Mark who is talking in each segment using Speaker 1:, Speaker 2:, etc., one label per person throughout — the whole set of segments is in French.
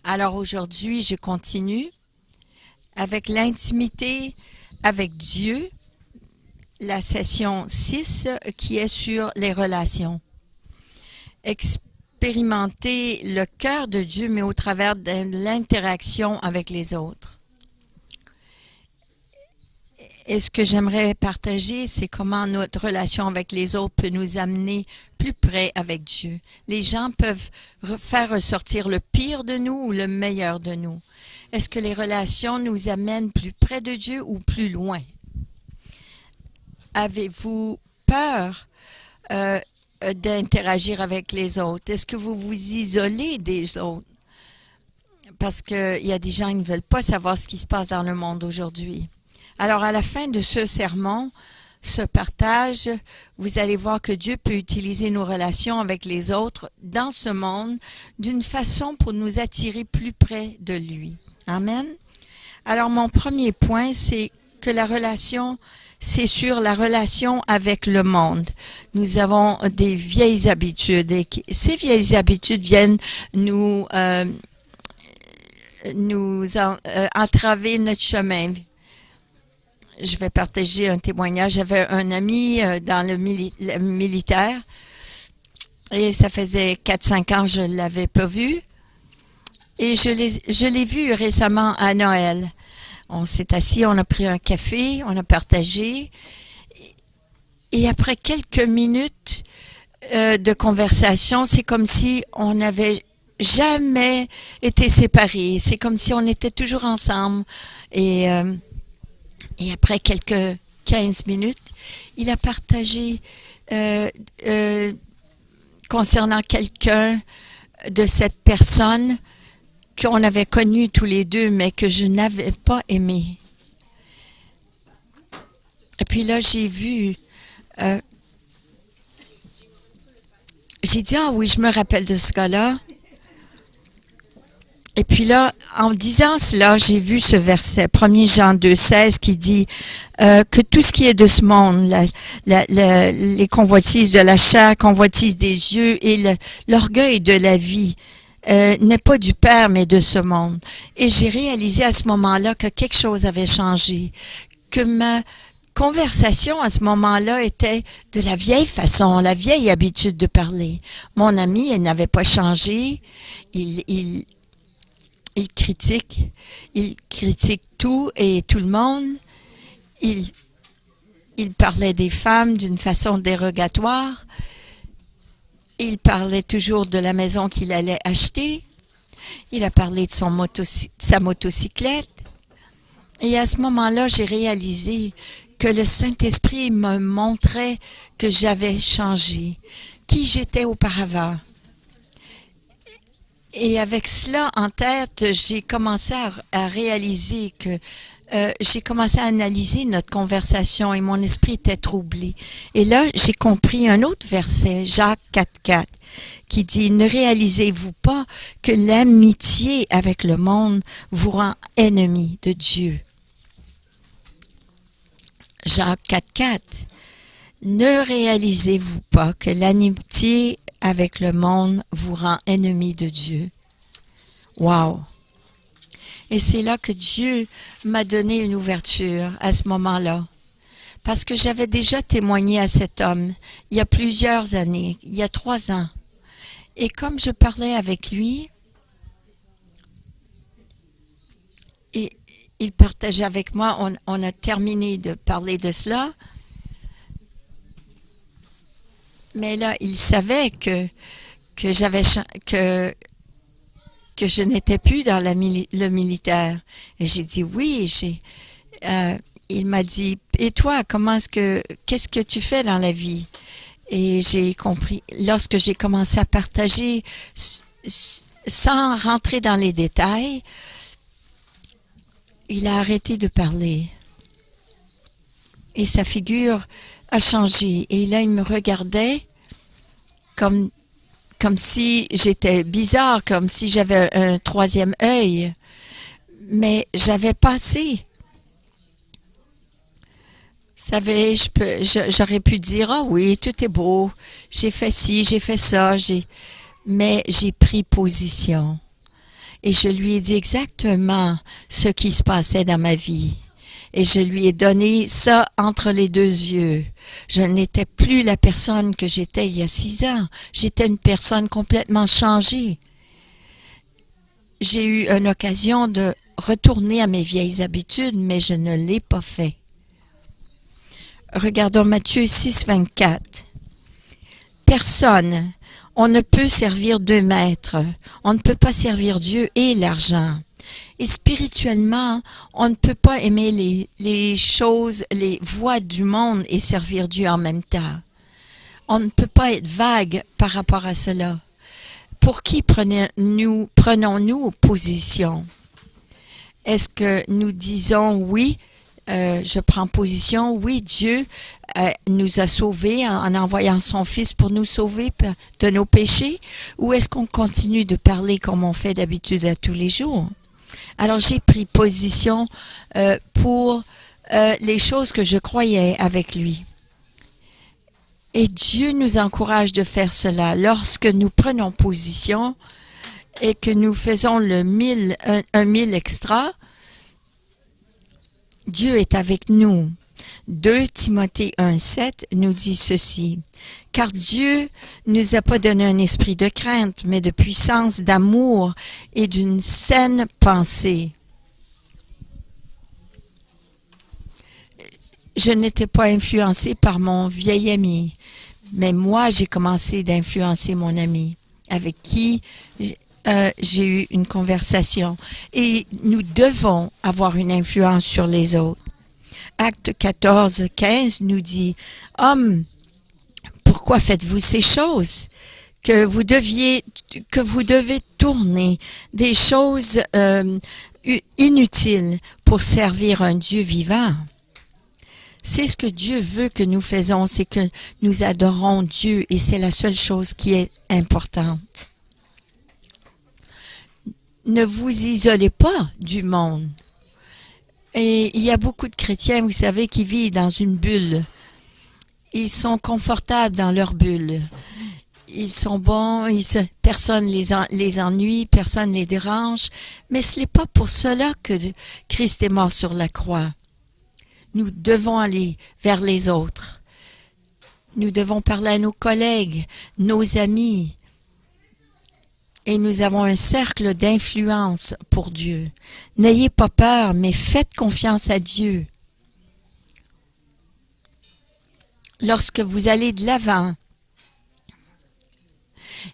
Speaker 1: Alors aujourd'hui, je continue avec l'intimité avec Dieu, la session 6 qui est sur les relations. Expérimenter le cœur de Dieu, mais au travers de l'interaction avec les autres. Et ce que j'aimerais partager, c'est comment notre relation avec les autres peut nous amener plus près avec Dieu. Les gens peuvent faire ressortir le pire de nous ou le meilleur de nous. Est-ce que les relations nous amènent plus près de Dieu ou plus loin? Avez-vous peur d'interagir avec les autres? Est-ce que vous vous isolez des autres? Parce qu'il y a des gens qui ne veulent pas savoir ce qui se passe dans le monde aujourd'hui. Alors, à la fin de ce sermon, ce partage, vous allez voir que Dieu peut utiliser nos relations avec les autres dans ce monde d'une façon pour nous attirer plus près de lui. Amen. Alors, mon premier point, c'est que la relation, c'est sur la relation avec le monde. Nous avons des vieilles habitudes et ces vieilles habitudes viennent nous entraver notre chemin. Je vais partager un témoignage. J'avais un ami dans le militaire et ça faisait 4-5 ans que je ne l'avais pas vu. Et je l'ai vu récemment à Noël. On s'est assis, on a pris un café, on a partagé. Et après quelques minutes de conversation, c'est comme si on n'avait jamais été séparés. C'est comme si on était toujours ensemble. Et après quelques 15 minutes, il a partagé concernant quelqu'un de cette personne qu'on avait connu tous les deux, mais que je n'avais pas aimé. Et puis là, j'ai vu... j'ai dit, ah oui, je me rappelle de ce gars-là. Et puis là, en disant cela, j'ai vu ce verset, 1 Jean 2,16, qui dit que tout ce qui est de ce monde, les convoitises de la chair, convoitises des yeux et l'orgueil de la vie, n'est pas du Père, mais de ce monde. Et j'ai réalisé à ce moment-là que quelque chose avait changé, que ma conversation à ce moment-là était de la vieille façon, la vieille habitude de parler. Mon ami, elle n'avait pas changé. Il critique tout et tout le monde. Il parlait des femmes d'une façon dérogatoire. Il parlait toujours de la maison qu'il allait acheter. Il a parlé de sa motocyclette. Et à ce moment-là, j'ai réalisé que le Saint-Esprit me montrait que j'avais changé, qui j'étais auparavant. Et avec cela en tête, j'ai commencé à réaliser que j'ai commencé à analyser notre conversation et mon esprit était troublé. Et là, j'ai compris un autre verset, Jacques 4,4, qui dit « Ne réalisez-vous pas que l'amitié avec le monde vous rend ennemis de Dieu? » Jacques 4,4. Ne réalisez-vous pas que l'amitié avec le monde vous rend ennemi de Dieu? Wow! Et c'est là que Dieu m'a donné une ouverture à ce moment-là. Parce que j'avais déjà témoigné à cet homme il y a plusieurs années, il y a 3 ans. Et comme je parlais avec lui, et il partageait avec moi, on a terminé de parler de cela. Mais là, il savait que je n'étais plus dans le militaire. Et j'ai dit oui. Il m'a dit, et toi, qu'est-ce que tu fais dans la vie? Et j'ai compris, lorsque j'ai commencé à partager, sans rentrer dans les détails, il a arrêté de parler. Et sa figure a changé. Et là, il me regardait comme si j'étais bizarre, comme si j'avais un troisième œil. Mais j'avais passé. Vous savez, j'aurais pu dire, ah oui, tout est beau, j'ai fait ci, j'ai fait ça, mais j'ai pris position. Et je lui ai dit exactement ce qui se passait dans ma vie. Et je lui ai donné ça entre les deux yeux. Je n'étais plus la personne que j'étais il y a 6 ans. J'étais une personne complètement changée. J'ai eu une occasion de retourner à mes vieilles habitudes, mais je ne l'ai pas fait. Regardons Matthieu 6, 24. Personne, on ne peut servir 2 maîtres. On ne peut pas servir Dieu et l'argent. Et spirituellement, on ne peut pas aimer les choses, les voies du monde et servir Dieu en même temps. On ne peut pas être vague par rapport à cela. Pour qui prenons-nous position? Est-ce que nous disons oui, je prends position, oui, Dieu nous a sauvés en envoyant son Fils pour nous sauver de nos péchés? Ou est-ce qu'on continue de parler comme on fait d'habitude à tous les jours? Alors j'ai pris position pour les choses que je croyais avec lui. Et Dieu nous encourage de faire cela. Lorsque nous prenons position et que nous faisons un 1000 extra, Dieu est avec nous. 2 Timothée 1,7 nous dit ceci. Car Dieu ne nous a pas donné un esprit de crainte, mais de puissance, d'amour et d'une saine pensée. Je n'étais pas influencée par mon vieil ami, mais moi, j'ai commencé d'influencer mon ami, avec qui j'ai eu une conversation. Et nous devons avoir une influence sur les autres. Acte 14, 15 nous dit « Hommes, pourquoi faites-vous ces choses? Que vous devez tourner des choses inutiles pour servir un Dieu vivant. » C'est ce que Dieu veut que nous faisons, c'est que nous adorons Dieu et c'est la seule chose qui est importante. Ne vous isolez pas du monde. Et il y a beaucoup de chrétiens, vous savez, qui vivent dans une bulle. Ils sont confortables dans leur bulle. Ils sont bons, personne les ennuie, personne les dérange. Mais ce n'est pas pour cela que Christ est mort sur la croix. Nous devons aller vers les autres. Nous devons parler à nos collègues, nos amis. Et nous avons un cercle d'influence pour Dieu. N'ayez pas peur, mais faites confiance à Dieu. Lorsque vous allez de l'avant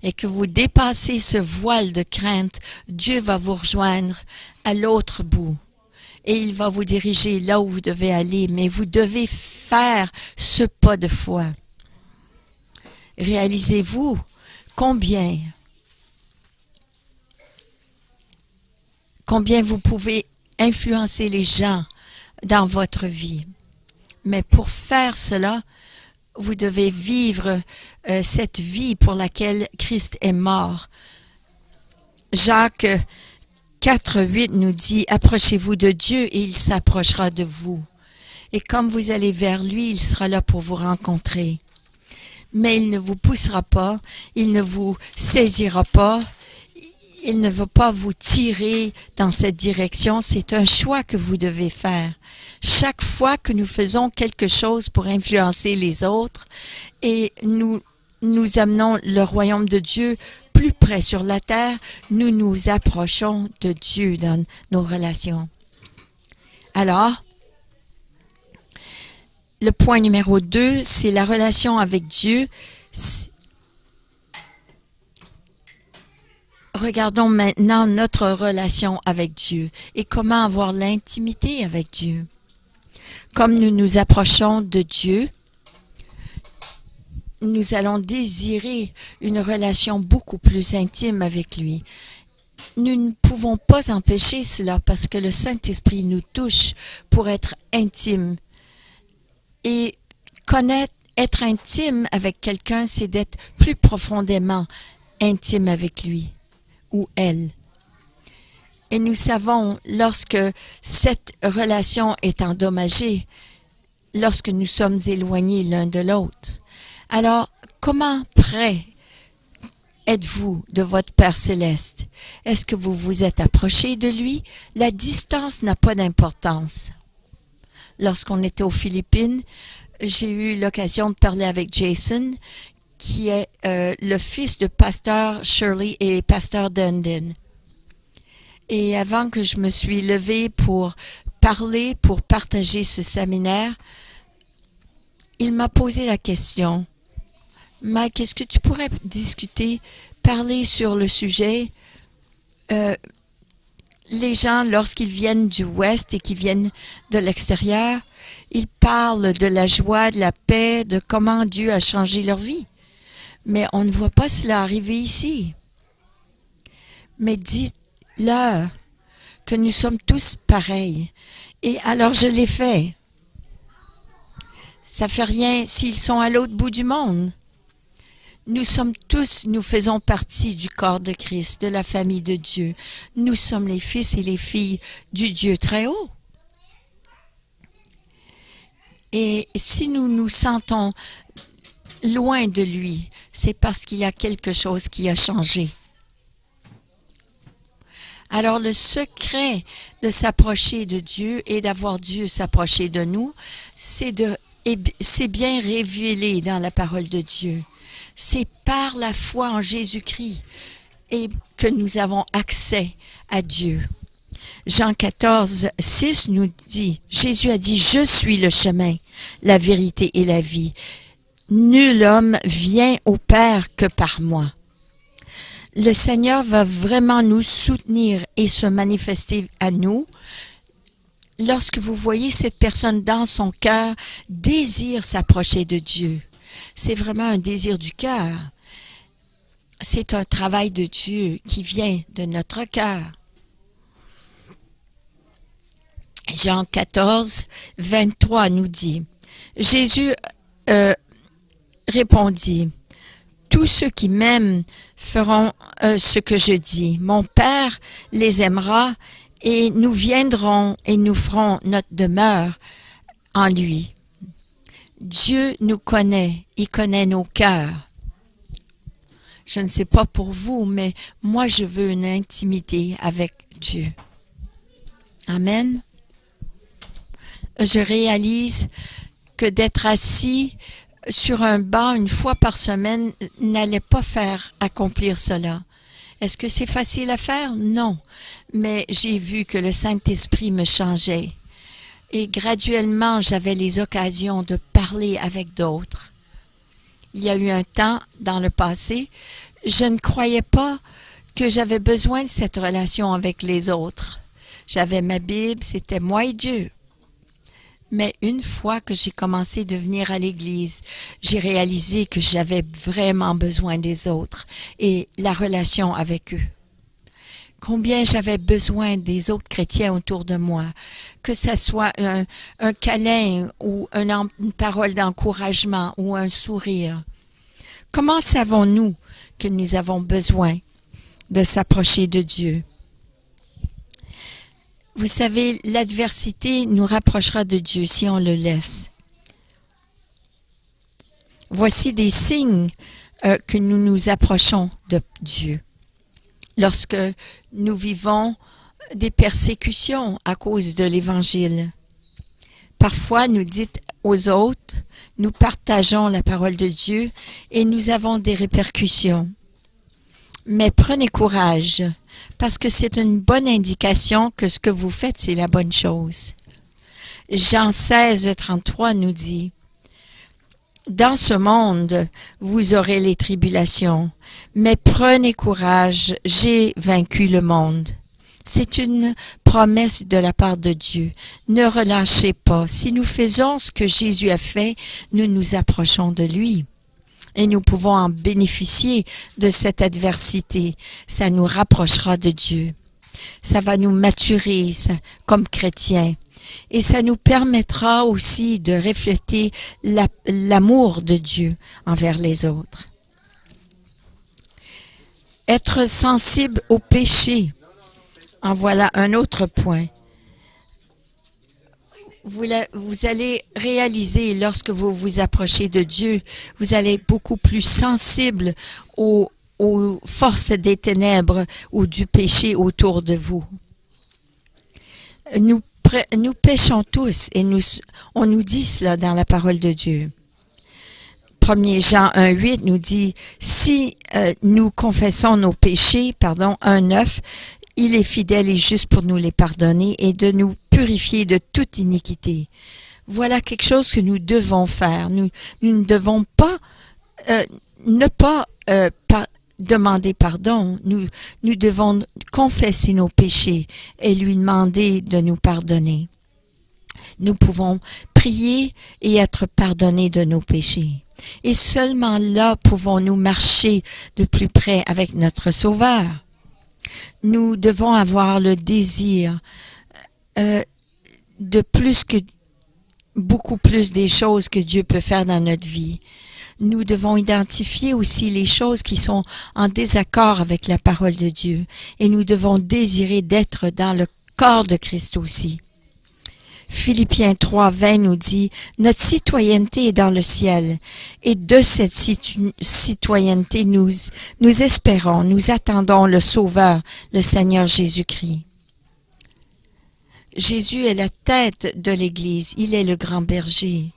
Speaker 1: et que vous dépassez ce voile de crainte, Dieu va vous rejoindre à l'autre bout. Et il va vous diriger là où vous devez aller, mais vous devez faire ce pas de foi. Réalisez-vous combien vous pouvez influencer les gens dans votre vie. Mais pour faire cela, vous devez vivre cette vie pour laquelle Christ est mort. Jacques 4:8 nous dit « Approchez-vous de Dieu et il s'approchera de vous. Et comme vous allez vers lui, il sera là pour vous rencontrer. Mais il ne vous poussera pas, il ne vous saisira pas, il ne va pas vous tirer dans cette direction. C'est un choix que vous devez faire. Chaque fois que nous faisons quelque chose pour influencer les autres et nous amenons le royaume de Dieu plus près sur la terre, nous nous approchons de Dieu dans nos relations. Alors, le point numéro 2, c'est la relation avec Dieu. Regardons maintenant notre relation avec Dieu et comment avoir l'intimité avec Dieu. Comme nous nous approchons de Dieu, nous allons désirer une relation beaucoup plus intime avec lui. Nous ne pouvons pas empêcher cela parce que le Saint-Esprit nous touche pour être intime. Et être intime avec quelqu'un, c'est d'être plus profondément intime avec lui ou elle. Et nous savons, lorsque cette relation est endommagée, lorsque nous sommes éloignés l'un de l'autre, alors comment êtes-vous de votre Père céleste? Est-ce que vous vous êtes approché de lui? La distance n'a pas d'importance. Lorsqu'on était aux Philippines, j'ai eu l'occasion de parler avec Jason, qui est le fils de pasteur Shirley et pasteur Dundon. Et avant que je me suis levée pour partager ce séminaire, il m'a posé la question. Mike, est-ce que tu pourrais parler sur le sujet? Les gens, lorsqu'ils viennent du Ouest et qui viennent de l'extérieur, ils parlent de la joie, de la paix, de comment Dieu a changé leur vie. Mais on ne voit pas cela arriver ici. Mais dites-leur que nous sommes tous pareils. Et alors je l'ai fait. Ça fait rien s'ils sont à l'autre bout du monde. Nous faisons partie du corps de Christ, de la famille de Dieu. Nous sommes les fils et les filles du Dieu très haut. Et si nous nous sentons loin de lui, c'est parce qu'il y a quelque chose qui a changé. Alors le secret de s'approcher de Dieu et d'avoir Dieu s'approcher de nous, c'est bien révélé dans la parole de Dieu. C'est par la foi en Jésus-Christ et que nous avons accès à Dieu. Jean 14, 6 nous dit, Jésus a dit, « Je suis le chemin, la vérité et la vie. Nul homme vient au Père que par moi. » Le Seigneur va vraiment nous soutenir et se manifester à nous. Lorsque vous voyez cette personne dans son cœur, désire s'approcher de Dieu. C'est vraiment un désir du cœur. C'est un travail de Dieu qui vient de notre cœur. Jean 14, 23 nous dit, Jésus répondit, « Tous ceux qui m'aiment feront ce que je dis. Mon Père les aimera et nous viendrons et nous ferons notre demeure en lui. » Dieu nous connaît, il connaît nos cœurs. Je ne sais pas pour vous, mais moi je veux une intimité avec Dieu. Amen. Je réalise que d'être assis sur un banc une fois par semaine n'allait pas faire accomplir cela. Est-ce que c'est facile à faire? Non. Mais j'ai vu que le Saint-Esprit me changeait. Et graduellement, j'avais les occasions de parler avec d'autres. Il y a eu un temps dans le passé, je ne croyais pas que j'avais besoin de cette relation avec les autres. J'avais ma Bible, c'était moi et Dieu. Mais une fois que j'ai commencé de venir à l'église, j'ai réalisé que j'avais vraiment besoin des autres et la relation avec eux. Combien j'avais besoin des autres chrétiens autour de moi, que ce soit un câlin ou une parole d'encouragement ou un sourire. Comment savons-nous que nous avons besoin de s'approcher de Dieu? Vous savez, l'adversité nous rapprochera de Dieu si on le laisse. Voici des signes que nous nous approchons de Dieu. Lorsque nous vivons des persécutions à cause de l'Évangile. Parfois, nous dites aux autres, nous partageons la parole de Dieu et nous avons des répercussions. Mais prenez courage, parce que c'est une bonne indication que ce que vous faites, c'est la bonne chose. Jean 16, 33 nous dit, « Dans ce monde, vous aurez les tribulations, mais prenez courage, j'ai vaincu le monde. » C'est une promesse de la part de Dieu. Ne relâchez pas. Si nous faisons ce que Jésus a fait, nous nous approchons de lui. Et nous pouvons en bénéficier de cette adversité. Ça nous rapprochera de Dieu. Ça va nous maturer comme chrétiens. Et ça nous permettra aussi de refléter l'amour de Dieu envers les autres. Être sensible au péché. En voilà un autre point. Vous allez réaliser lorsque vous vous approchez de Dieu, vous allez être beaucoup plus sensible aux aux forces des ténèbres ou du péché autour de vous. Nous péchons tous et on nous dit cela dans la parole de Dieu. 1 Jean 1,8 nous dit, si nous confessons nos péchés, 1,9, il est fidèle et juste pour nous les pardonner et de nous purifier de toute iniquité. Voilà quelque chose que nous devons faire. Nous ne devons pas ne pas demander pardon. Nous devons confesser nos péchés et lui demander de nous pardonner. Nous pouvons prier et être pardonnés de nos péchés. Et seulement là pouvons-nous marcher de plus près avec notre Sauveur. Nous devons avoir le désir de beaucoup plus des choses que Dieu peut faire dans notre vie. Nous devons identifier aussi les choses qui sont en désaccord avec la parole de Dieu. Et nous devons désirer d'être dans le corps de Christ aussi. Philippiens 3,20 nous dit, « Notre citoyenneté est dans le ciel, et de cette citoyenneté nous espérons, nous attendons le Sauveur, le Seigneur Jésus-Christ. » Jésus est la tête de l'Église, il est le grand berger.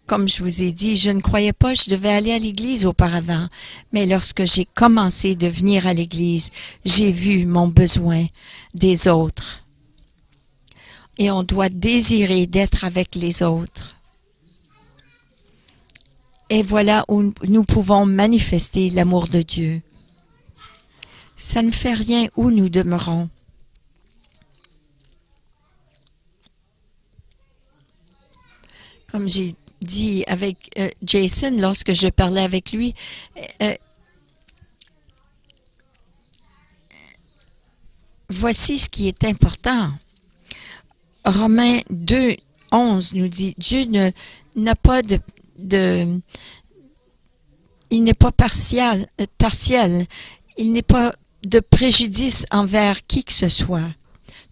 Speaker 1: Comme je vous ai dit, je ne croyais pas que je devais aller à l'Église auparavant, mais lorsque j'ai commencé de venir à l'Église, j'ai vu mon besoin des autres. Et on doit désirer d'être avec les autres. Et voilà où nous pouvons manifester l'amour de Dieu. Ça ne fait rien où nous demeurons. Comme j'ai dit avec Jason, lorsque je parlais avec lui, voici ce qui est important. Romains 2, 11 nous dit, Dieu n'a pas il n'est pas partiel, il n'est pas de préjudice envers qui que ce soit.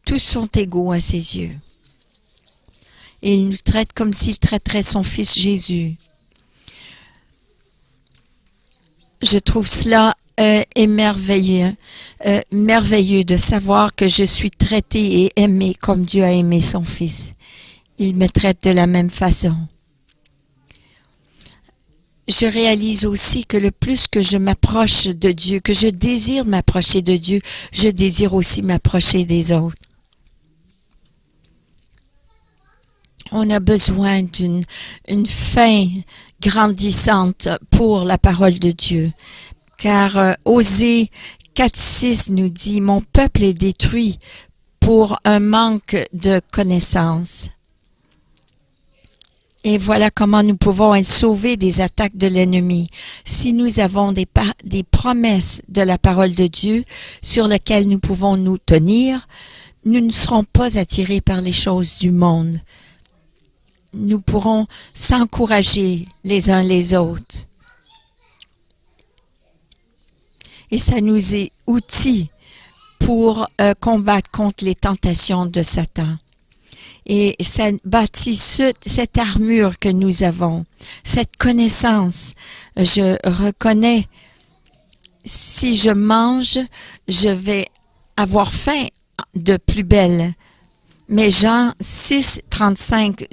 Speaker 1: Tous sont égaux à ses yeux. Et il nous traite comme s'il traiterait son fils Jésus. Je trouve cela merveilleux de savoir que je suis traité et aimé comme Dieu a aimé son fils. Il me traite de la même façon. Je réalise aussi que le plus que je m'approche de Dieu, que je désire m'approcher de Dieu, je désire aussi m'approcher des autres. On a besoin d'une faim grandissante pour la parole de Dieu. Car Osée 4,6 nous dit « Mon peuple est détruit pour un manque de connaissance. » Et voilà comment nous pouvons être sauvés des attaques de l'ennemi. Si nous avons des promesses de la parole de Dieu sur lesquelles nous pouvons nous tenir, nous ne serons pas attirés par les choses du monde. Nous pourrons s'encourager les uns les autres. Et ça nous est outil pour combattre contre les tentations de Satan. Et ça bâtit cette armure que nous avons, cette connaissance. Je reconnais, si je mange, je vais avoir faim de plus belle. Mais Jean 6, 35,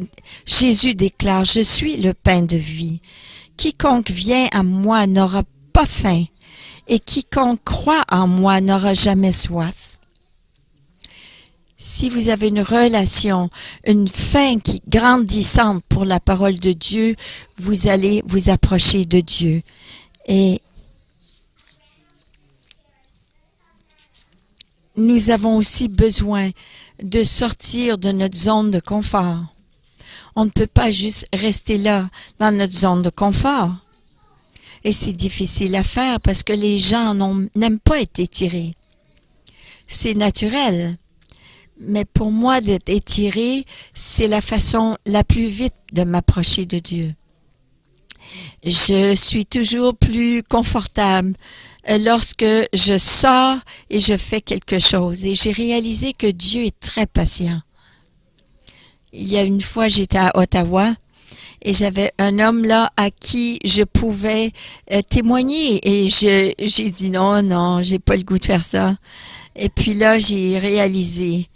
Speaker 1: Jésus déclare, « Je suis le pain de vie. Quiconque vient à moi n'aura pas faim, et quiconque croit en moi n'aura jamais soif. » Si vous avez une relation, une faim qui grandissante pour la parole de Dieu, vous allez vous approcher de Dieu. Et nous avons aussi besoin de sortir de notre zone de confort. On ne peut pas juste rester là, dans notre zone de confort. Et c'est difficile à faire parce que les gens n'aiment pas être étirés. C'est naturel. Mais pour moi, d'être étiré, c'est la façon la plus vite de m'approcher de Dieu. Je suis toujours plus confortable lorsque je sors et je fais quelque chose. Et j'ai réalisé que Dieu est très patient. Il y a une fois, j'étais à Ottawa Et j'avais un homme là à qui je pouvais témoigner. Et j'ai dit non, non, j'ai pas le goût de faire ça. Et puis là, j'ai réalisé.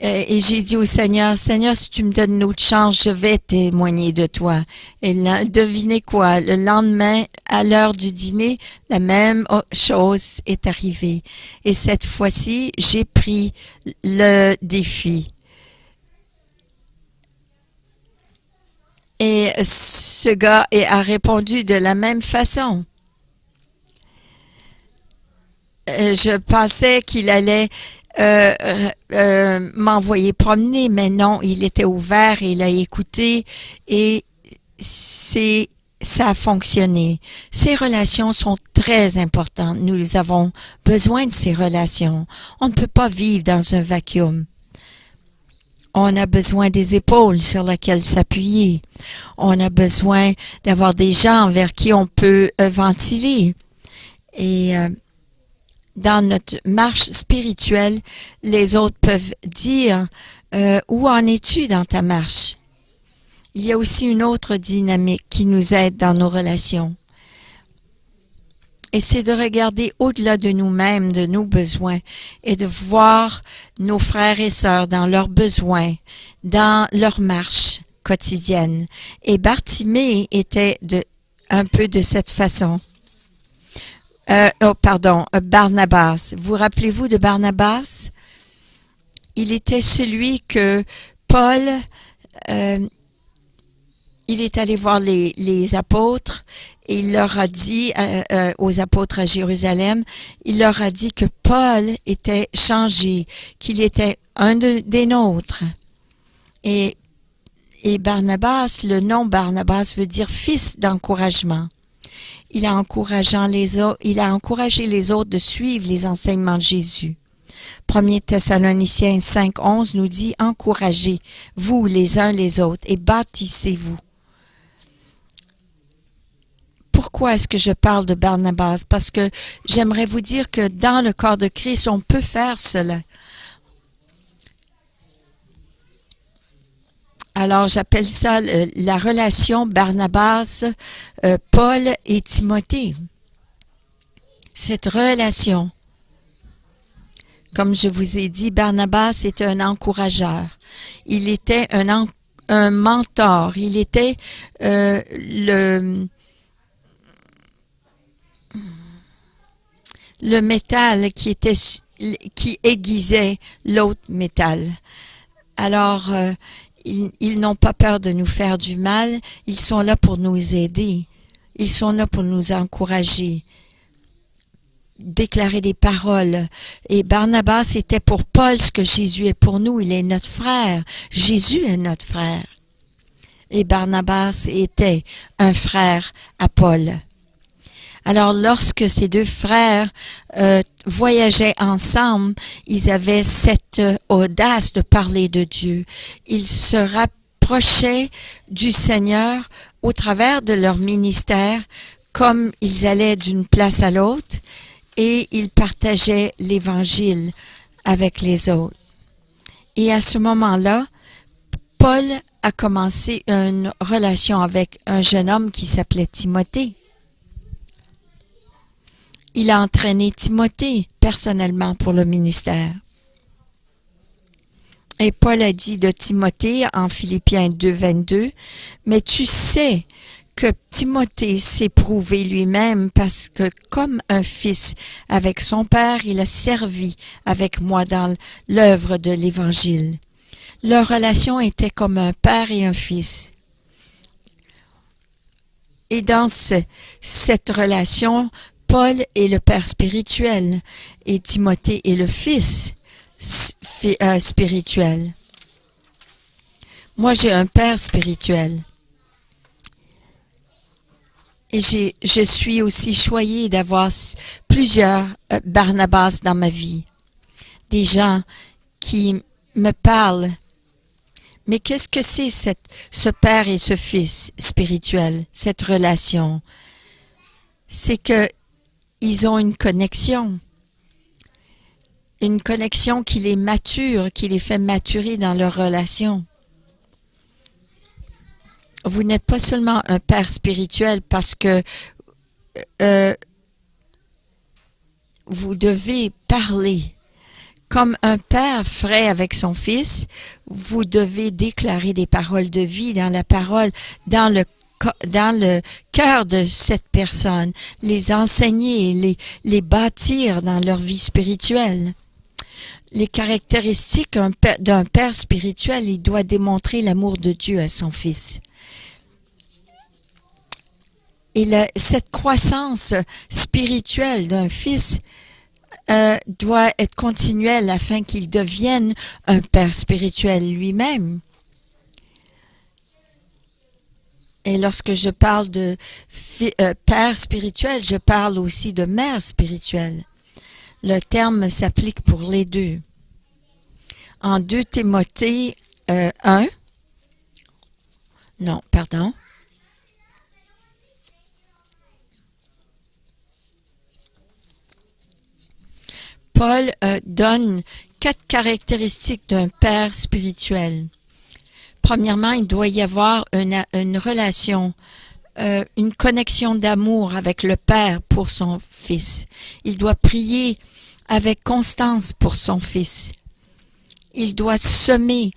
Speaker 1: Et j'ai dit au Seigneur, Seigneur, si tu me donnes une autre chance, je vais témoigner de toi. Et là, devinez quoi? Le lendemain, à l'heure du dîner, la même chose est arrivée. Et cette fois-ci, j'ai pris le défi. Et ce gars a répondu de la même façon. Je pensais qu'il allait m'envoyer promener, mais non, il était ouvert, il a écouté et ça a fonctionné. Ces relations sont très importantes. Nous avons besoin de ces relations. On ne peut pas vivre dans un vacuum. On a besoin des épaules sur lesquelles s'appuyer. On a besoin d'avoir des gens vers qui on peut ventiler. Et dans notre marche spirituelle, les autres peuvent dire où en es-tu dans ta marche? Il y a aussi une autre dynamique qui nous aide dans nos relations. Et c'est de regarder au-delà de nous-mêmes, de nos besoins, et de voir nos frères et sœurs dans leurs besoins, dans leur marche quotidienne. Et Bartimée était un peu de cette façon. Barnabas. Vous rappelez-vous de Barnabas? Il était celui que Paul, il est allé voir les apôtres et il leur a dit, aux apôtres à Jérusalem, il leur a dit que Paul était changé, qu'il était un des nôtres. Et Barnabas, le nom Barnabas veut dire fils d'encouragement. Il a encouragé les autres de suivre les enseignements de Jésus. 1 Thessaloniciens 5:11 nous dit « Encouragez, vous les uns les autres, et bâtissez-vous. » Pourquoi est-ce que je parle de Barnabas? Parce que j'aimerais vous dire que dans le corps de Christ, on peut faire cela. Alors, j'appelle ça la relation Barnabas, Paul et Timothée. Cette relation, comme je vous ai dit, Barnabas était un encourageur. Il était un mentor. Il était le métal qui aiguisait l'autre métal. Alors, ils n'ont pas peur de nous faire du mal. Ils sont là pour nous aider. Ils sont là pour nous encourager. Déclarer des paroles. Et Barnabas était pour Paul ce que Jésus est pour nous. Il est notre frère. Jésus est notre frère. Et Barnabas était un frère à Paul. Alors, lorsque ces deux frères voyageaient ensemble, ils avaient cette audace de parler de Dieu. Ils se rapprochaient du Seigneur au travers de leur ministère, comme ils allaient d'une place à l'autre, et ils partageaient l'Évangile avec les autres. Et à ce moment-là, Paul a commencé une relation avec un jeune homme qui s'appelait Timothée. Il a entraîné Timothée personnellement pour le ministère. Et Paul a dit de Timothée en Philippiens 2:22, « Mais tu sais que Timothée s'est prouvé lui-même parce que comme un fils avec son père, il a servi avec moi dans l'œuvre de l'Évangile. » Leur relation était comme un père et un fils. Et dans cette relation, Paul est le père spirituel et Timothée est le fils spirituel. Moi, j'ai un père spirituel. Et je suis aussi choyée d'avoir plusieurs Barnabas dans ma vie. Des gens qui me parlent. Mais qu'est-ce que c'est ce père et ce fils spirituel, cette relation? C'est que ils ont une connexion qui les mature, qui les fait maturer dans leur relation. vous n'êtes pas seulement un père spirituel parce que vous devez parler. Comme un père ferait avec son fils, vous devez déclarer des paroles de vie dans la parole, dans le cœur de cette personne, les enseigner, les bâtir dans leur vie spirituelle. Les caractéristiques d'un père spirituel, il doit démontrer l'amour de Dieu à son fils. Et cette croissance spirituelle d'un fils doit être continuelle afin qu'il devienne un père spirituel lui-même. Et lorsque je parle de père spirituel, je parle aussi de mère spirituelle. Le terme s'applique pour les deux. En 2 Timothée 1, non, pardon. Paul donne 4 caractéristiques d'un père spirituel. Premièrement, il doit y avoir une relation, une connexion d'amour avec le Père pour son fils. Il doit prier avec constance pour son fils. Il doit semer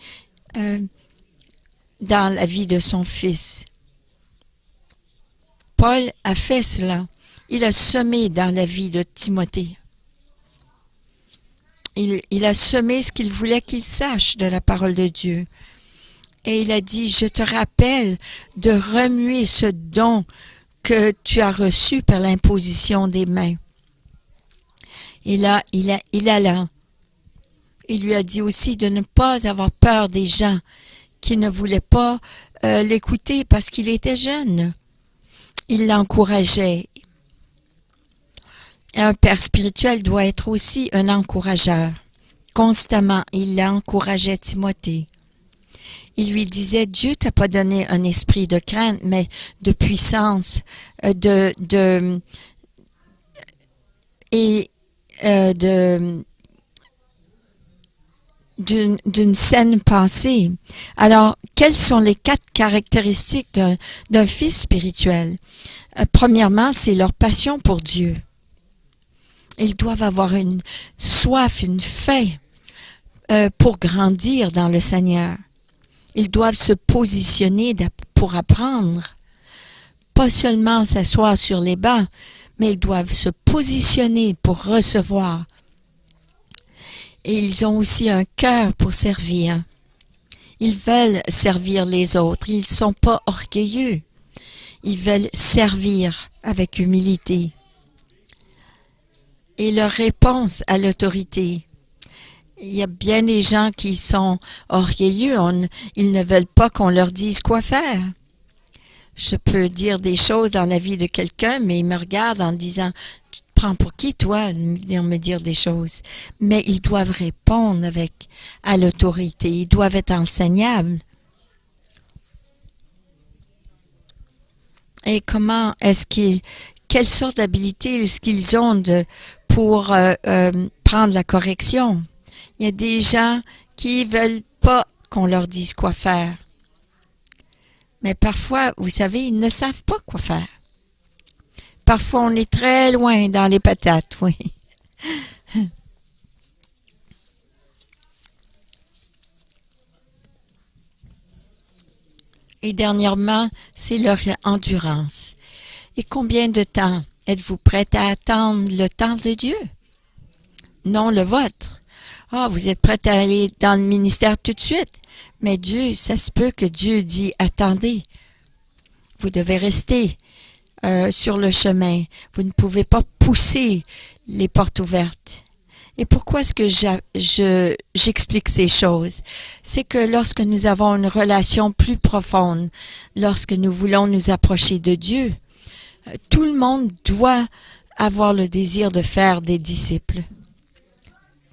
Speaker 1: dans la vie de son fils. Paul a fait cela. Il a semé dans la vie de Timothée. Il a semé ce qu'il voulait qu'il sache de la parole de Dieu. Et il a dit, je te rappelle de remuer ce don que tu as reçu par l'imposition des mains. Et là, il lui a dit aussi de ne pas avoir peur des gens qui ne voulaient pas l'écouter parce qu'il était jeune. Il l'encourageait. Un père spirituel doit être aussi un encourageur. Constamment, il l'encourageait Timothée. Il lui disait, Dieu t'a pas donné un esprit de crainte, mais de puissance, d'une saine pensée. Alors, quelles sont les 4 caractéristiques d'un fils spirituel? Premièrement, c'est leur passion pour Dieu. Ils doivent avoir une soif, une faim pour grandir dans le Seigneur. Ils doivent se positionner pour apprendre. Pas seulement s'asseoir sur les bancs, mais ils doivent se positionner pour recevoir. Et ils ont aussi un cœur pour servir. Ils veulent servir les autres. Ils ne sont pas orgueilleux. Ils veulent servir avec humilité. Et leur réponse à l'autorité. Il y a bien des gens qui sont orgueilleux. Ils ne veulent pas qu'on leur dise quoi faire. Je peux dire des choses dans la vie de quelqu'un, mais il me regarde en disant « Tu te prends pour qui, toi, de venir me dire des choses? » Mais ils doivent répondre à l'autorité. Ils doivent être enseignables. Et quelle sorte d'habilité est-ce qu'ils ont pour prendre la correction? Il y a des gens qui ne veulent pas qu'on leur dise quoi faire. Mais parfois, vous savez, ils ne savent pas quoi faire. Parfois, on est très loin dans les patates, oui. Et dernièrement, c'est leur endurance. Et combien de temps êtes-vous prêts à attendre le temps de Dieu? Non le vôtre. Vous êtes prêts à aller dans le ministère tout de suite. Mais Dieu, ça se peut que Dieu dit, attendez. Vous devez rester sur le chemin. Vous ne pouvez pas pousser les portes ouvertes. Et pourquoi est-ce que j'explique ces choses? C'est que lorsque nous avons une relation plus profonde, lorsque nous voulons nous approcher de Dieu, tout le monde doit avoir le désir de faire des disciples.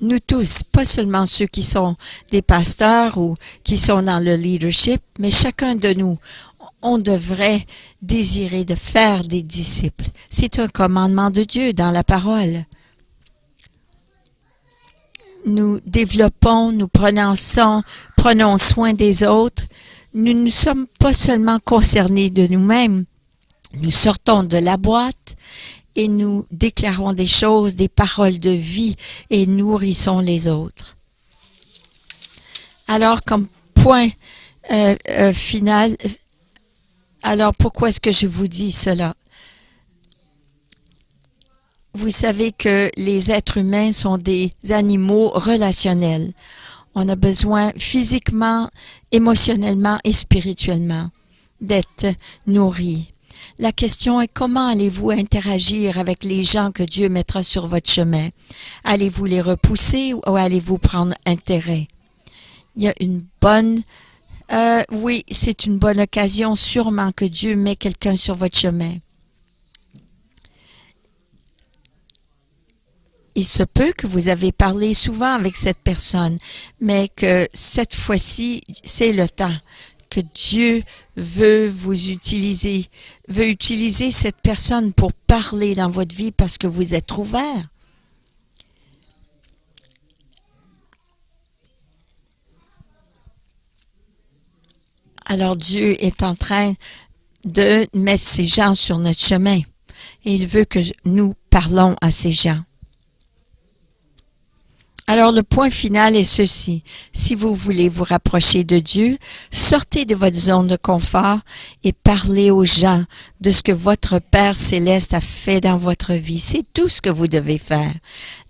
Speaker 1: Nous tous, pas seulement ceux qui sont des pasteurs ou qui sont dans le leadership, mais chacun de nous, on devrait désirer de faire des disciples. C'est un commandement de Dieu dans la parole. Nous développons, nous prenons soin des autres, nous ne sommes pas seulement concernés de nous-mêmes, nous sortons de la boîte et nous déclarons des choses, des paroles de vie et nourrissons les autres. Alors, comme point final, alors pourquoi est-ce que je vous dis cela? Vous savez que les êtres humains sont des animaux relationnels. On a besoin physiquement, émotionnellement et spirituellement d'être nourris. La question est comment allez-vous interagir avec les gens que Dieu mettra sur votre chemin? Allez-vous les repousser ou allez-vous prendre intérêt? Il y a une bonne... oui, c'est une bonne occasion sûrement que Dieu met quelqu'un sur votre chemin. Il se peut que vous avez parlé souvent avec cette personne, mais que cette fois-ci, c'est le temps que Dieu veut utiliser cette personne pour parler dans votre vie parce que vous êtes ouvert. Alors Dieu est en train de mettre ces gens sur notre chemin et il veut que nous parlons à ces gens. Alors le point final est ceci. Si vous voulez vous rapprocher de Dieu, sortez de votre zone de confort et parlez aux gens de ce que votre Père céleste a fait dans votre vie. C'est tout ce que vous devez faire.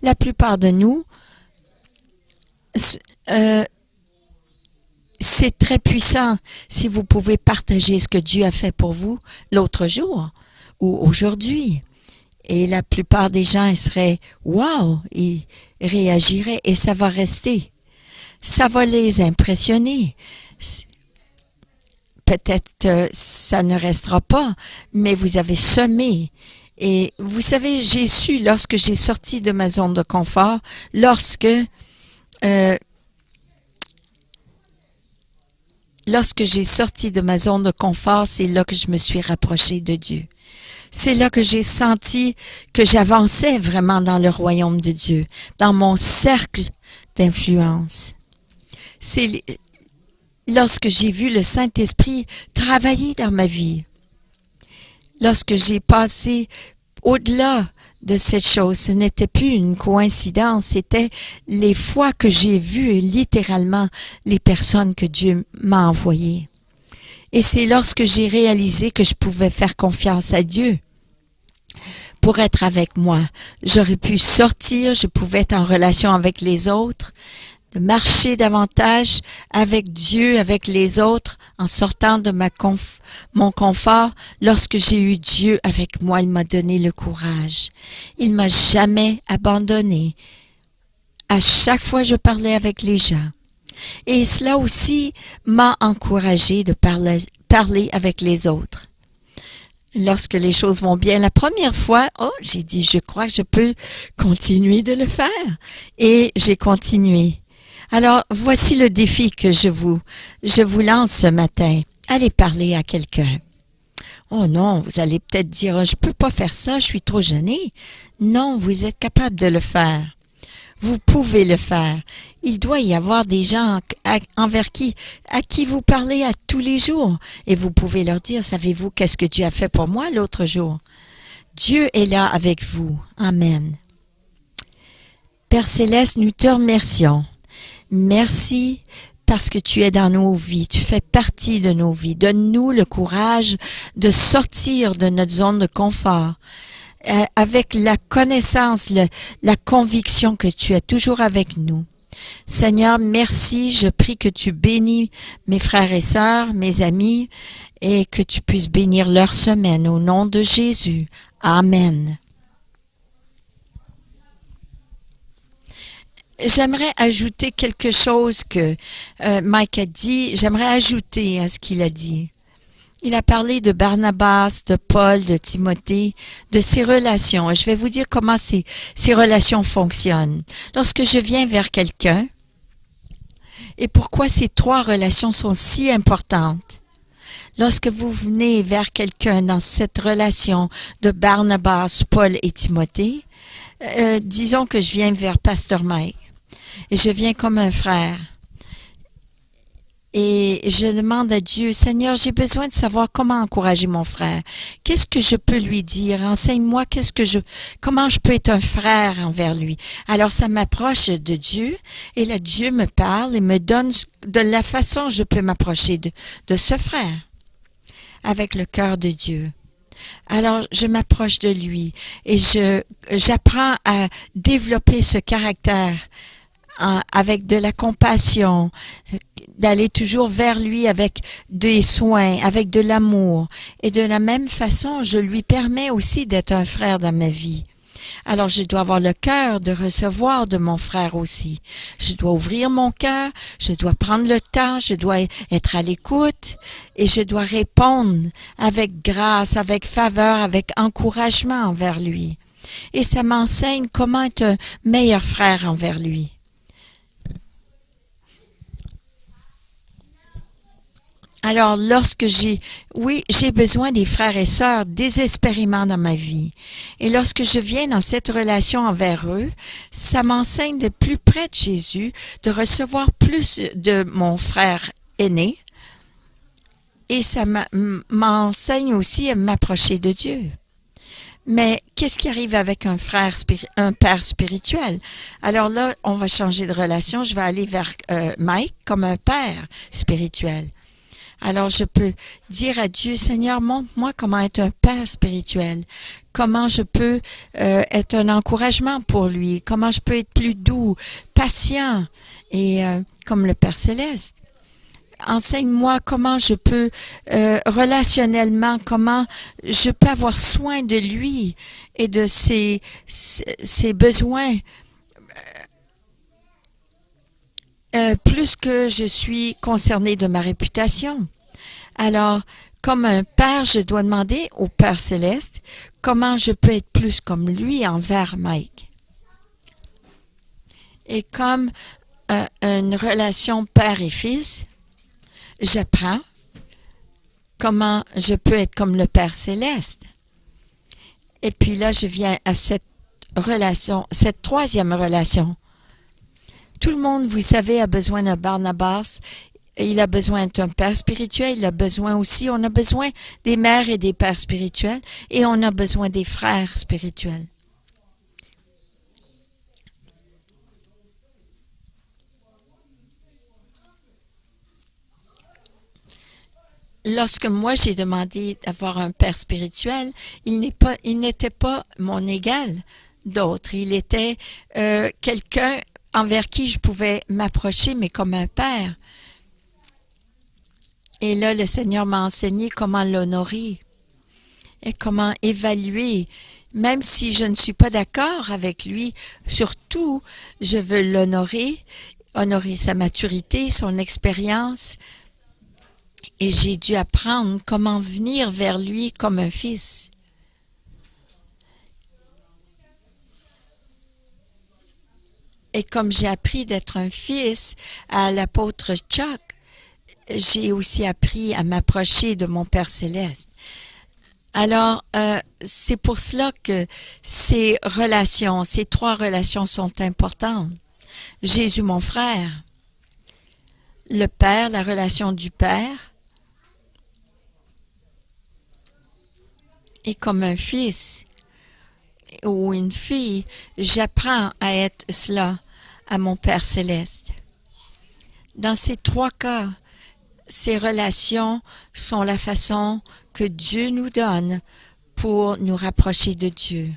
Speaker 1: La plupart de nous, c'est très puissant si vous pouvez partager ce que Dieu a fait pour vous l'autre jour ou aujourd'hui. Et la plupart des gens ils seraient « wow », ils réagiraient et ça va rester. Ça va les impressionner. Peut-être ça ne restera pas, mais vous avez semé. Et vous savez, j'ai su lorsque j'ai sorti de ma zone de confort, lorsque j'ai sorti de ma zone de confort, c'est là que je me suis rapprochée de Dieu. C'est là que j'ai senti que j'avançais vraiment dans le royaume de Dieu, dans mon cercle d'influence. C'est lorsque j'ai vu le Saint-Esprit travailler dans ma vie, lorsque j'ai passé au-delà de cette chose, ce n'était plus une coïncidence, c'était les fois que j'ai vu littéralement les personnes que Dieu m'a envoyées. Et c'est lorsque j'ai réalisé que je pouvais faire confiance à Dieu pour être avec moi. J'aurais pu sortir, je pouvais être en relation avec les autres, de marcher davantage avec Dieu, avec les autres, en sortant de mon confort. Lorsque j'ai eu Dieu avec moi, il m'a donné le courage. Il m'a jamais abandonné. À chaque fois, je parlais avec les gens. Et cela aussi m'a encouragé de parler avec les autres. Lorsque les choses vont bien, la première fois, j'ai dit, je crois que je peux continuer de le faire. Et j'ai continué. Alors, voici le défi que je vous lance ce matin. Allez parler à quelqu'un. Oh non, vous allez peut-être dire, je peux pas faire ça, je suis trop gênée. Non, vous êtes capable de le faire. Vous pouvez le faire. Il doit y avoir des gens à qui vous parlez à tous les jours. Et vous pouvez leur dire, savez-vous qu'est-ce que Dieu a fait pour moi l'autre jour? Dieu est là avec vous. Amen. Père Céleste, nous te remercions. Merci parce que tu es dans nos vies, tu fais partie de nos vies. Donne-nous le courage de sortir de notre zone de confort avec la connaissance, la conviction que tu es toujours avec nous. Seigneur, merci, je prie que tu bénis mes frères et sœurs, mes amis, et que tu puisses bénir leur semaine au nom de Jésus. Amen. J'aimerais ajouter quelque chose que Mike a dit. J'aimerais ajouter à ce qu'il a dit. Il a parlé de Barnabas, de Paul, de Timothée, de ses relations. Je vais vous dire comment ces relations fonctionnent. Lorsque je viens vers quelqu'un, et pourquoi ces trois relations sont si importantes. Lorsque vous venez vers quelqu'un dans cette relation de Barnabas, Paul et Timothée, disons que je viens vers Pasteur Mike, et je viens comme un frère. Et je demande à Dieu, Seigneur, j'ai besoin de savoir comment encourager mon frère. Qu'est-ce que je peux lui dire? Enseigne-moi comment je peux être un frère envers lui. Alors ça m'approche de Dieu et là Dieu me parle et me donne de la façon dont je peux m'approcher de ce frère avec le cœur de Dieu. Alors, je m'approche de lui et j'apprends à développer ce caractère avec de la compassion, d'aller toujours vers lui avec des soins, avec de l'amour. Et de la même façon, je lui permets aussi d'être un frère dans ma vie. Alors, je dois avoir le cœur de recevoir de mon frère aussi. Je dois ouvrir mon cœur, je dois prendre le temps, je dois être à l'écoute et je dois répondre avec grâce, avec faveur, avec encouragement envers lui. Et ça m'enseigne comment être un meilleur frère envers lui. Alors, j'ai besoin des frères et sœurs désespérément dans ma vie. Et lorsque je viens dans cette relation envers eux, ça m'enseigne d'être plus près de Jésus, de recevoir plus de mon frère aîné. Et ça m'enseigne aussi à m'approcher de Dieu. Mais qu'est-ce qui arrive avec un père spirituel? Alors là, on va changer de relation. Je vais aller vers Mike comme un père spirituel. Alors, je peux dire à Dieu, Seigneur, montre-moi comment être un père spirituel, comment je peux être un encouragement pour lui, comment je peux être plus doux, patient, et comme le Père Céleste. Enseigne-moi comment je peux, relationnellement, comment je peux avoir soin de lui et de ses besoins. Plus que je suis concernée de ma réputation. Alors, comme un père, je dois demander au Père Céleste comment je peux être plus comme lui envers Mike. Et comme une relation père et fils, j'apprends comment je peux être comme le Père Céleste. Et puis là, je viens à cette troisième relation. Tout le monde, vous savez, a besoin d'un Barnabas. Il a besoin d'un père spirituel. On a besoin des mères et des pères spirituels. Et on a besoin des frères spirituels. Lorsque moi j'ai demandé d'avoir un père spirituel, il n'était pas mon égal d'autre. Il était quelqu'un envers qui je pouvais m'approcher, mais comme un père. Et là, le Seigneur m'a enseigné comment l'honorer et comment évaluer. Même si je ne suis pas d'accord avec lui, surtout, je veux l'honorer, honorer sa maturité, son expérience. Et j'ai dû apprendre comment venir vers lui comme un fils. Et comme j'ai appris d'être un fils à l'apôtre Chuck, j'ai aussi appris à m'approcher de mon Père Céleste. Alors, c'est pour cela que ces trois relations sont importantes. Jésus, mon frère, le Père, la relation du Père, et comme un fils ou une fille, j'apprends à être cela à mon Père Céleste. Dans ces trois cas, ces relations sont la façon que Dieu nous donne pour nous rapprocher de Dieu.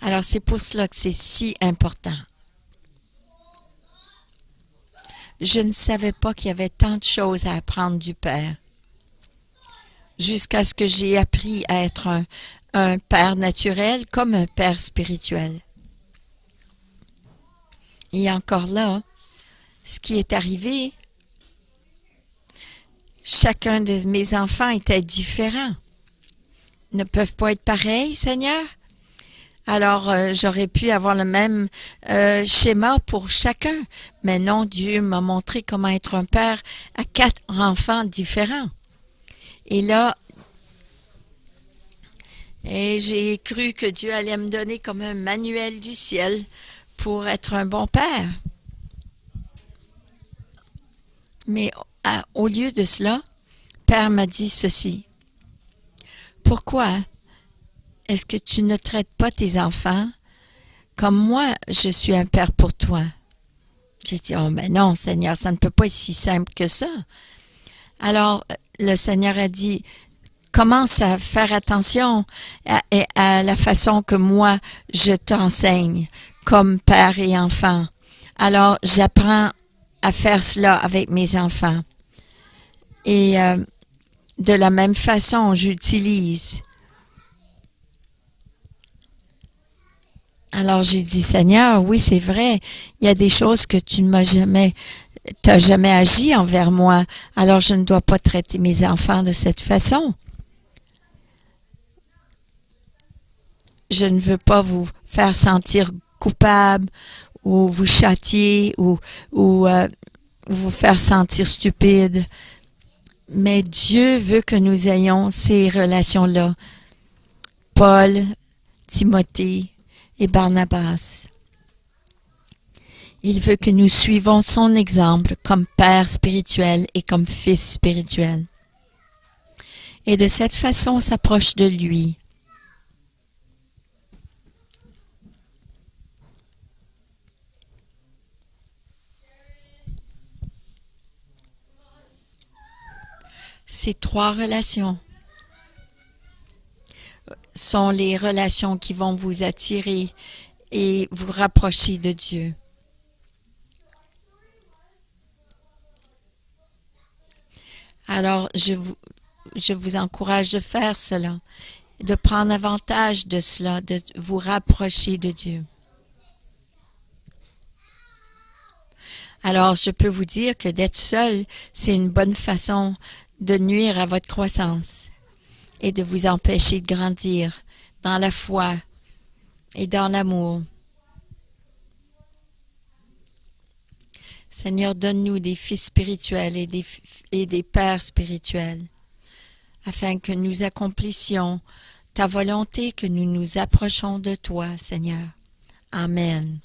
Speaker 1: Alors, c'est pour cela que c'est si important. Je ne savais pas qu'il y avait tant de choses à apprendre du Père, jusqu'à ce que j'ai appris à être un père naturel comme un père spirituel. Et encore là, ce qui est arrivé, chacun de mes enfants était différent. Ils ne peuvent pas être pareils, Seigneur. Alors, j'aurais pu avoir le même schéma pour chacun. Mais non, Dieu m'a montré comment être un père à 4 enfants différents. Et là, j'ai cru que Dieu allait me donner comme un manuel du ciel pour être un bon père. Mais au lieu de cela, Père m'a dit ceci. Pourquoi est-ce que tu ne traites pas tes enfants comme moi, je suis un père pour toi? J'ai dit, oh ben non, Seigneur, ça ne peut pas être si simple que ça. Alors, le Seigneur a dit, commence à faire attention à la façon que moi, je t'enseigne comme père et enfant. Alors, j'apprends à faire cela avec mes enfants. Et de la même façon, j'utilise. Alors, j'ai dit, Seigneur, oui, c'est vrai, il y a des choses que tu ne m'as jamais... t'as jamais agi envers moi, alors je ne dois pas traiter mes enfants de cette façon. Je ne veux pas vous faire sentir coupable ou vous châtier ou vous faire sentir stupide. Mais Dieu veut que nous ayons ces relations-là. Paul, Timothée et Barnabas. Il veut que nous suivons son exemple comme père spirituel et comme fils spirituel. Et de cette façon, on s'approche de lui. Ces trois relations sont les relations qui vont vous attirer et vous rapprocher de Dieu. Alors, je vous encourage de faire cela, de prendre avantage de cela, de vous rapprocher de Dieu. Alors, je peux vous dire que d'être seul, c'est une bonne façon de nuire à votre croissance et de vous empêcher de grandir dans la foi et dans l'amour. Seigneur, donne-nous des fils spirituels et des pères spirituels, afin que nous accomplissions ta volonté, que nous nous approchons de toi, Seigneur. Amen.